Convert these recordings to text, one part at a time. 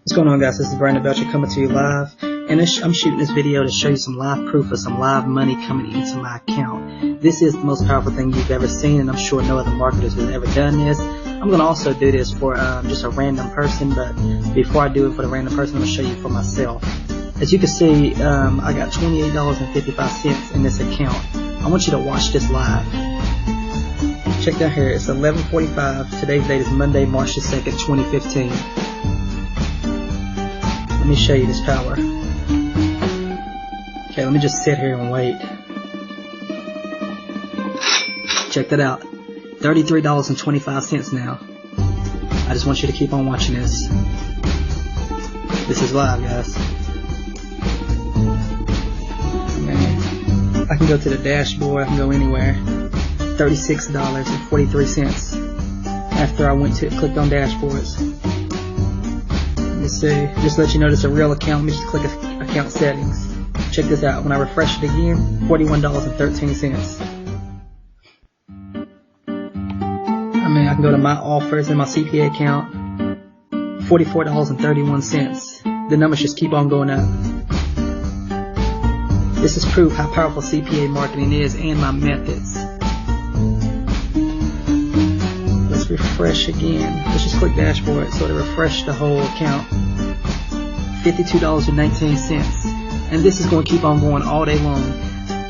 What's going on, guys? This is Brandon Belcher coming to you live, and I'm shooting this video to show you some live proof of some live money coming into my account. This is the most powerful thing you've ever seen, and I'm sure no other marketers has ever done this. I'm going to also do this for just a random person, but before I do it for the random person, I'm going to show you for myself. As you can see, I got $28.55 in this account. I want you to watch this live. Check down here. It's 11:45. Today's date is Monday, March the 2nd, 2015. Let me show you this power. Okay, let me just sit here and wait. Check that out. $33.25 now. I just want you to keep on watching this. This is live, guys. Man, I can go to the dashboard. I can go anywhere. $36.43 after I clicked on dashboards. Let's see, just let you know this is a real account. Let me just click account settings. Check this out. When I refresh it again, $41.13. I can go to my offers in my CPA account, $44.31. The numbers just keep on going up. This is proof how powerful CPA marketing is and my methods. Let's refresh again. Let's just click dashboard so to refresh the whole account. $52.19. And this is going to keep on going all day long.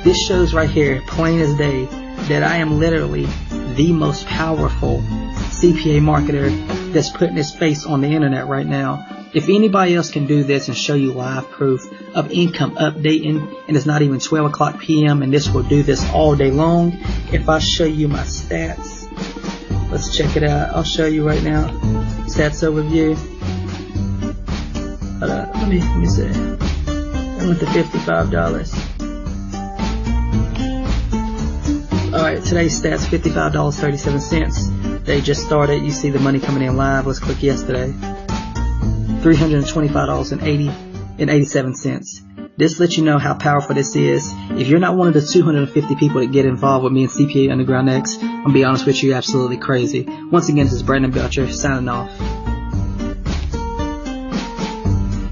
This shows right here, plain as day, that I am literally the most powerful CPA marketer that's putting his face on the internet right now. If anybody else can do this and show you live proof of income updating, and it's not even 12 o'clock p.m. and this will do this all day long, if I show you my stats, let's check it out. I'll show you right now. Stats overview. Let me see. I went to $55. Alright, today's stats, $55.37. They just started. You see the money coming in live. Let's click yesterday. $325.87. This lets you know how powerful this is. If you're not one of the 250 people that get involved with me in CPA Underground X, I'm going to be honest with you, you're absolutely crazy. Once again, this is Brandon Belcher signing off.